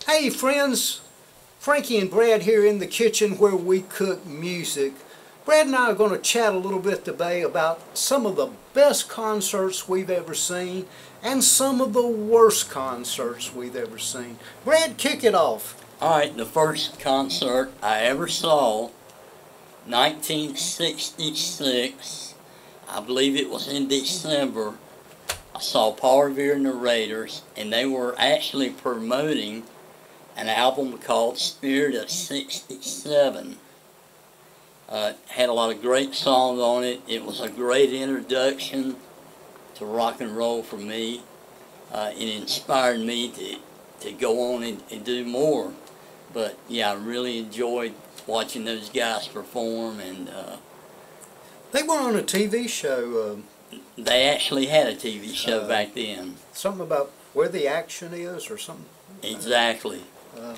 Hey friends, Frankie and Brad here in the kitchen where we cook music. Brad and I are going to chat a little bit today about some of the best concerts we've ever seen and some of the worst concerts we've ever seen. Brad, kick it off. Alright, the first concert I ever saw, 1966, I believe it was in December. I saw Paul Revere and the Raiders, and they were actually promoting an album called Spirit of 67. Had a lot of great songs on it. It was a great introduction to rock and roll for me. It inspired me to go on and do more. But yeah, I really enjoyed watching those guys perform, and They were on a TV show. they actually had a TV show back then. Something about where the action is or something. Exactly. Yeah,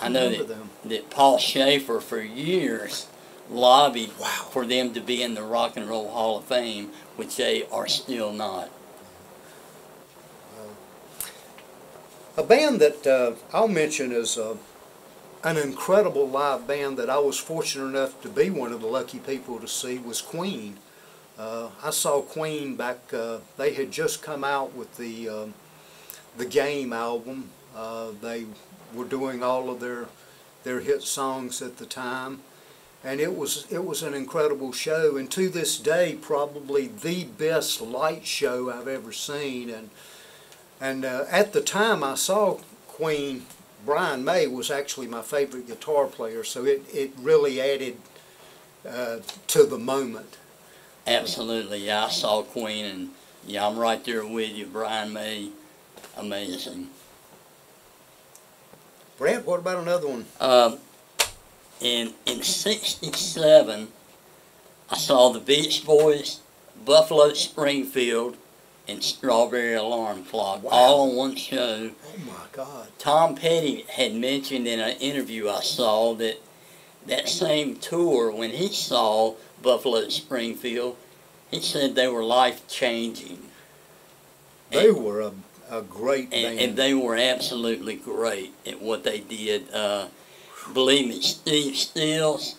I know remember them. that Paul Schaefer for years lobbied Wow. for them to be in the Rock and Roll Hall of Fame, which they are still not. A band that I'll mention is an incredible live band that I was fortunate enough to be one of the lucky people to see was Queen. I saw Queen back, they had just come out with the Game album. They were doing all of their hit songs at the time, and it was an incredible show, and to this day probably the best light show I've ever seen. And at the time I saw Queen, Brian May was actually my favorite guitar player, so it really added to the moment. Absolutely, yeah, I saw Queen, and yeah, I'm right there with you. Brian May, amazing. Brad, what about another one? In 67, I saw the Beach Boys, Buffalo Springfield, and Strawberry Alarm Clock, Wow. all on one show. Oh my God. Tom Petty had mentioned in an interview I saw that same tour, when he saw Buffalo Springfield, he said they were life-changing. They were a great band. And they were absolutely great at what they did. Believe me, Steve Stills,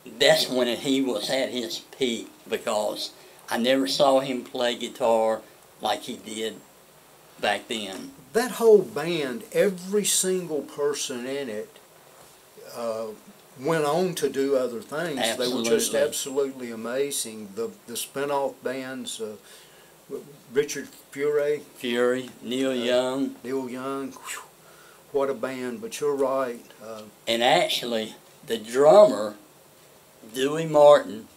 that's when he was at his peak, because I never saw him play guitar like he did back then. That whole band, every single person in it went on to do other things. Absolutely. They were just absolutely amazing. The spin-off bands, Richard Fury, Neil Young. Neil Young, whew, what a band, but you're right. And actually, the drummer, Dewey Martin,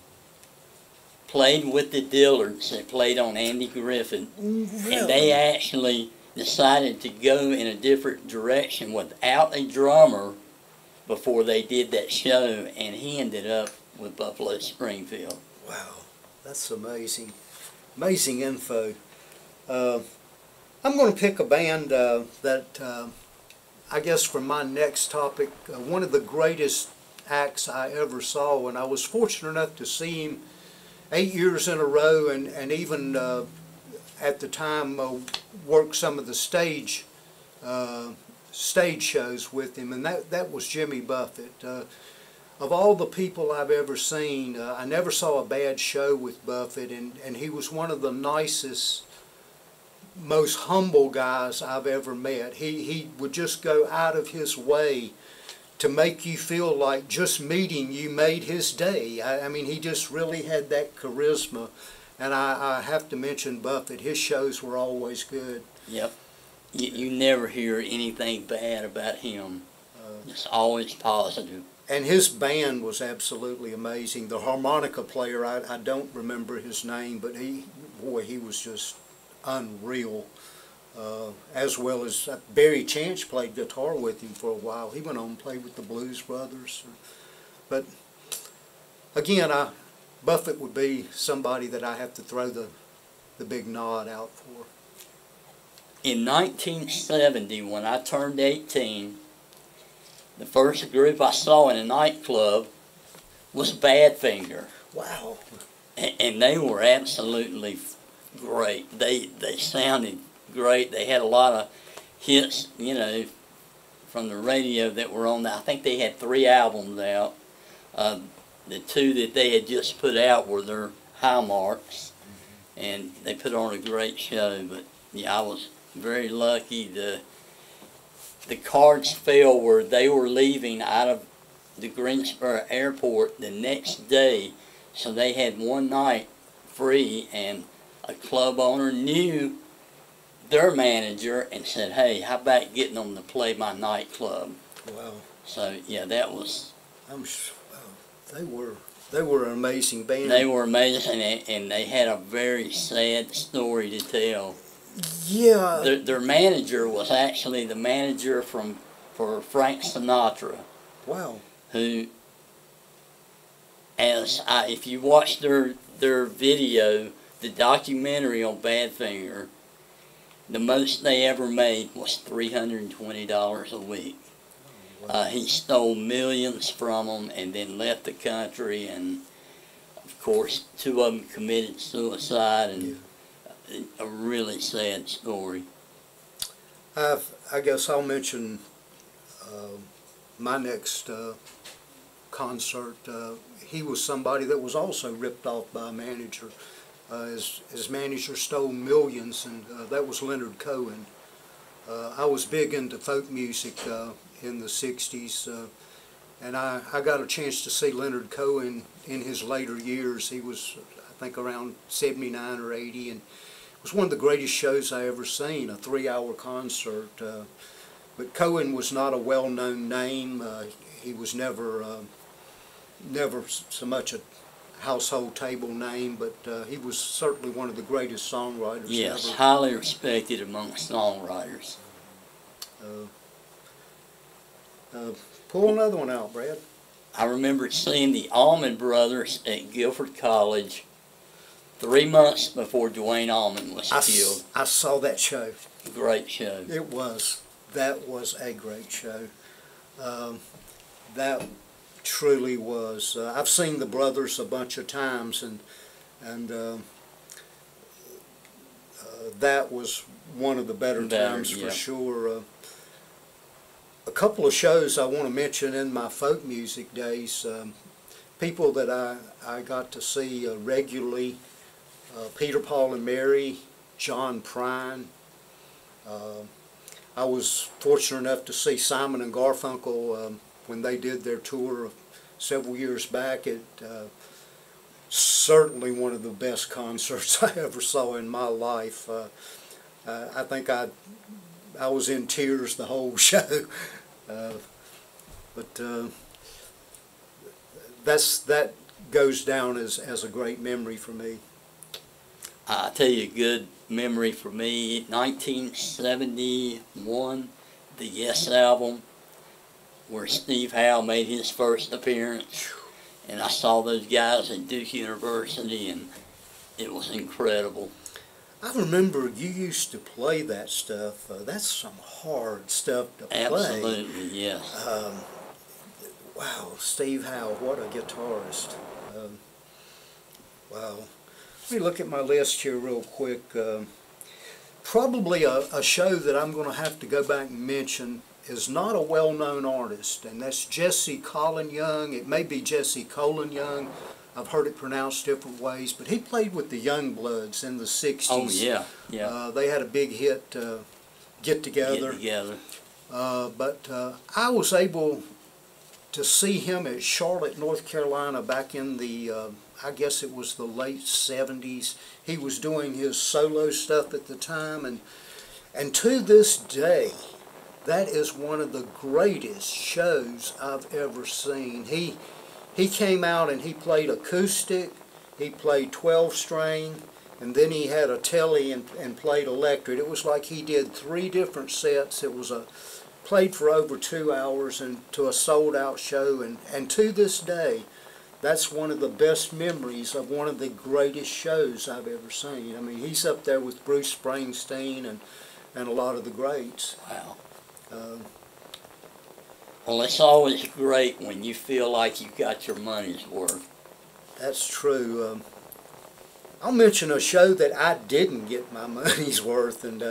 played with the Dillards. They played on Andy Griffith. Really? And they actually decided to go in a different direction without a drummer before they did that show, and he ended up with Buffalo Springfield. Wow, that's amazing. Amazing info. I'm going to pick a band that I guess for my next topic, one of the greatest acts I ever saw, and I was fortunate enough to see him 8 years in a row, and even at the time work some of the stage shows with him, and that was Jimmy Buffett. Of all the people I've ever seen, I never saw a bad show with Buffett, and he was one of the nicest, most humble guys I've ever met. He would just go out of his way to make you feel like just meeting you made his day. I mean, he just really had that charisma, and I have to mention Buffett. His shows were always good. Yep. You never hear anything bad about him. It's always positive. And his band was absolutely amazing. The harmonica player, I don't remember his name, but he was just unreal. As well as Barry Chance played guitar with him for a while. He went on and played with the Blues Brothers. But again, Buffett would be somebody that I have to throw the big nod out for. In 1970, when I turned 18, the first group I saw in a nightclub was Badfinger. Wow. And they were absolutely great. They sounded great. They had a lot of hits, from the radio that were on that. I think they had 3 albums out. The 2 that they had just put out were their high marks, and they put on a great show. But yeah, I was very lucky. The cards fell where they were leaving out of the Greensboro airport the next day, so they had one night free, and a club owner knew their manager and said, "Hey, how about getting them to play my nightclub?" Wow. So yeah, that was. They were an amazing band. They were amazing, and they had a very sad story to tell. Yeah. Their manager was actually the manager for Frank Sinatra. Wow. Who, if you watch their video, the documentary on Badfinger, the most they ever made was $320 a week. He stole millions from them and then left the country, and of course 2 of them committed suicide, and a really sad story. I guess I'll mention my next concert. He was somebody that was also ripped off by a manager. His manager stole millions, and that was Leonard Cohen. I was big into folk music in the 60s, and I got a chance to see Leonard Cohen in his later years. He was, I think, around 79 or 80, and it was one of the greatest shows I ever seen, a 3-hour concert. But Cohen was not a well-known name. He was never so much a household table name, but he was certainly one of the greatest songwriters yes, ever. highly respected among songwriters. Pull another one out, Brad. I remember seeing the Allman Brothers at Guilford College 3 months before Duane Allman was killed. I saw that show. Great show. That was a great show. That truly was. I've seen the brothers a bunch of times, and that was one of the better times for sure. A couple of shows I want to mention in my folk music days. People that I got to see regularly: Peter, Paul, and Mary, John Prine. I was fortunate enough to see Simon and Garfunkel when they did their tour several years back. It certainly one of the best concerts I ever saw in my life. I think I was in tears the whole show. But that goes down as a great memory for me. I'll tell you a good memory for me. 1971, the Yes album, where Steve Howe made his first appearance, and I saw those guys at Duke University, and it was incredible. I remember you used to play that stuff. That's some hard stuff to play. Absolutely, yes. Wow, Steve Howe, what a guitarist. Wow. Let me look at my list here real quick. Probably a show that I'm going to have to go back and mention is not a well-known artist, and that's Jesse Colin Young. It may be Jesse Colin Young. I've heard it pronounced different ways, but he played with the Youngbloods in the 60s. Oh, yeah, yeah. They had a big hit, Get Together. Get Together. But I was able to see him at Charlotte, North Carolina back in the, I guess it was the late 70s. He was doing his solo stuff at the time, and to this day, that is one of the greatest shows I've ever seen. He came out and he played acoustic, he played 12-string, and then he had a telly and played electric. It was like he did 3 different sets. It was played for over 2 hours and to a sold-out show, and to this day, that's one of the best memories of one of the greatest shows I've ever seen. I mean, he's up there with Bruce Springsteen and a lot of the greats. Wow. Well, it's always great when you feel like you got your money's worth. That's true. I'll mention a show that I didn't get my money's worth, and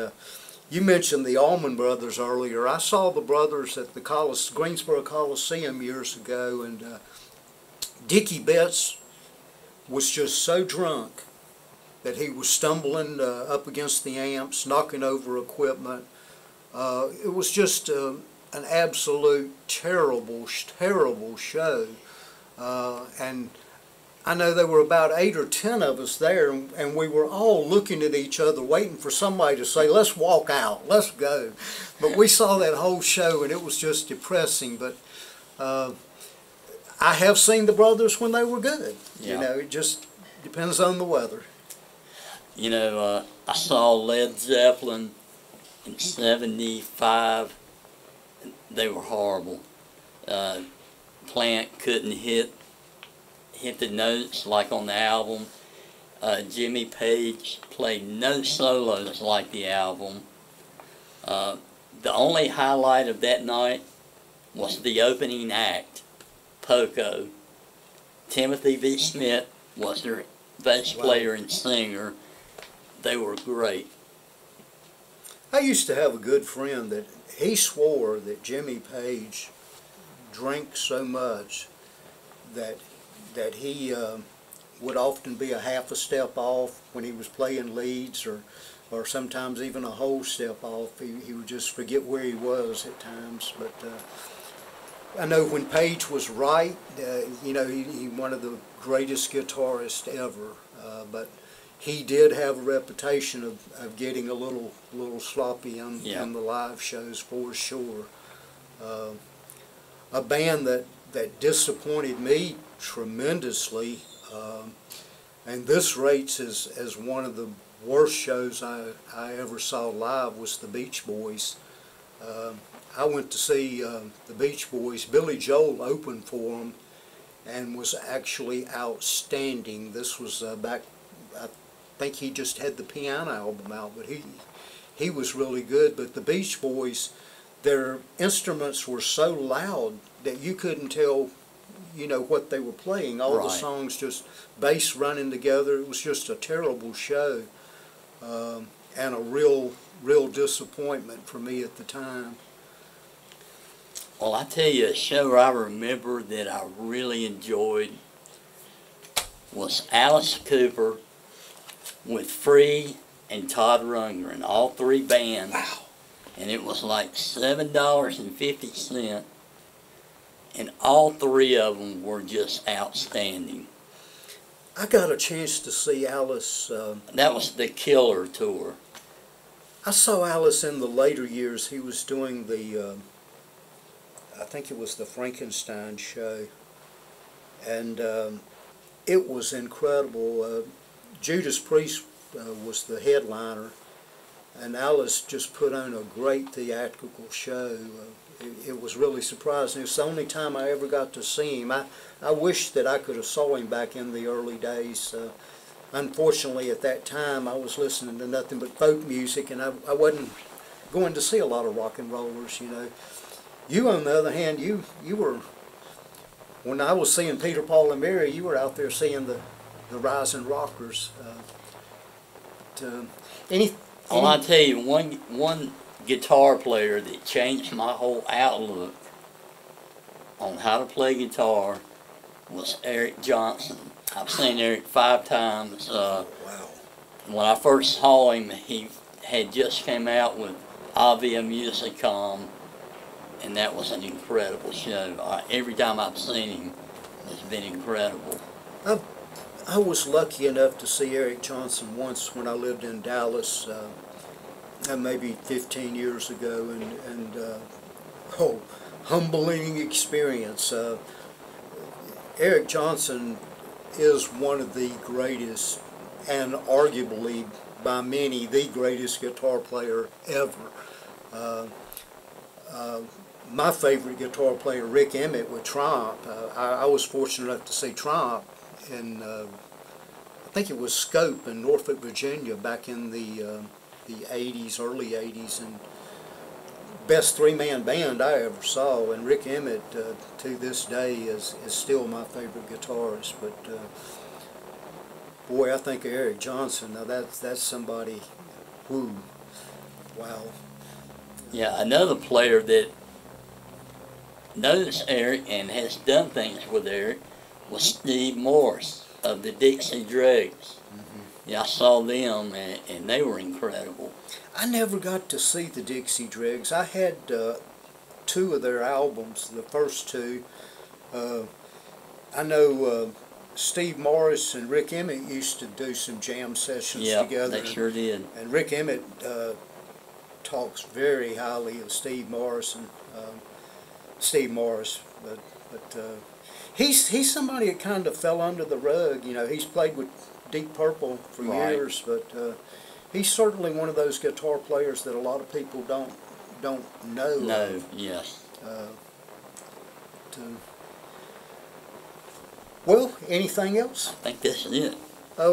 You mentioned the Allman Brothers earlier. I saw the brothers at the Greensboro Coliseum years ago, and Dickie Betts was just so drunk that he was stumbling up against the amps, knocking over equipment. It was just an absolute terrible show. And I know there were about 8 or 10 of us there, and we were all looking at each other, waiting for somebody to say, "Let's walk out, let's go." But we saw that whole show, and it was just depressing. But I have seen the brothers when they were good. Yeah. You know, it just depends on the weather. You know, I saw Led Zeppelin in '75. They were horrible. Plant couldn't hit the notes like on the album. Jimmy Page played no solos like the album. The only highlight of that night was the opening act, Poco. Timothy B. Smith was their bass player and singer. They were great. I used to have a good friend that he swore that Jimmy Page drank so much that he would often be a half a step off when he was playing leads, or sometimes even a whole step off. He would just forget where he was at times. But I know when Page was right, you know, he one of the greatest guitarists ever. But he did have a reputation of getting a little sloppy on the live shows, for sure. A band that disappointed me tremendously, and this rates as one of the worst shows I ever saw live, was the Beach Boys. I went to see the Beach Boys. Billy Joel opened for them and was actually outstanding. This was back, I think he just had the piano album out, but he was really good. But the Beach Boys, their instruments were so loud that you couldn't tell, you know, what they were playing. All the songs just bass running together. It was just a terrible show, and a real disappointment for me at the time. Well, I tell you, a show I remember that I really enjoyed was Alice Cooper with Free and Todd Rundgren, all three bands. Wow. And it was like $7.50, and all three of them were just outstanding. I got a chance to see Alice. That was the Killer tour. I saw Alice in the later years. He was doing the, I think it was the Frankenstein show, and it was incredible. Judas Priest was the headliner, and Alice just put on a great theatrical show. It was really surprising. It's the only time I ever got to see him. I wish that I could have saw him back in the early days. Unfortunately, at that time, I was listening to nothing but folk music, and I wasn't going to see a lot of rock and rollers, you know. You, on the other hand, you were, when I was seeing Peter, Paul, and Mary, you were out there seeing the rising rockers. Well, I'll tell you, one guitar player that changed my whole outlook on how to play guitar was Eric Johnson. I've seen Eric 5 times. Wow. When I first saw him, he had just came out with Avia Musicom, and that was an incredible show. Every time I've seen him, it's been incredible. I was lucky enough to see Eric Johnson once when I lived in Dallas, maybe 15 years ago, and humbling experience. Eric Johnson is one of the greatest, and arguably by many the greatest guitar player ever. My favorite guitar player, Rick Emmett with Triumph. I was fortunate enough to see Triumph in, I think it was Scope in Norfolk, Virginia, back in the 80s, early 80s, and best three-man band I ever saw. And Rick Emmett, to this day, is still my favorite guitarist. But boy, I think Eric Johnson. Now that's somebody. Whoo. Wow. Yeah, another player that knows Eric and has done things with Eric was Steve Morris of the Dixie Dregs. Yeah, I saw them, and they were incredible. I never got to see the Dixie Dregs. I had two of their albums, the first two. I know Steve Morris and Rick Emmett used to do some jam sessions Yeah, together. they sure did. And Rick Emmett talks very highly of Steve Morris and but he's somebody that kind of fell under the rug. You know, he's played with Deep Purple for Right. years, but he's certainly one of those guitar players that a lot of people don't know. No, of. yes. Well, anything else? I think that's it.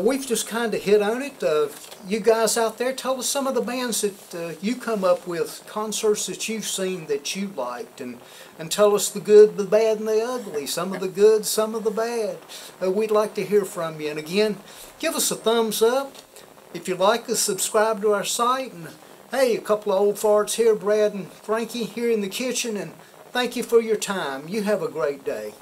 We've just kind of hit on it. You guys out there, tell us some of the bands that you come up with, concerts that you've seen that you liked, and tell us the good, the bad, and the ugly. Some of the good, some of the bad. We'd like to hear from you. And again, give us a thumbs up. If you like us, subscribe to our site. And hey, a couple of old farts here, Brad and Frankie, here in the kitchen. And thank you for your time. You have a great day.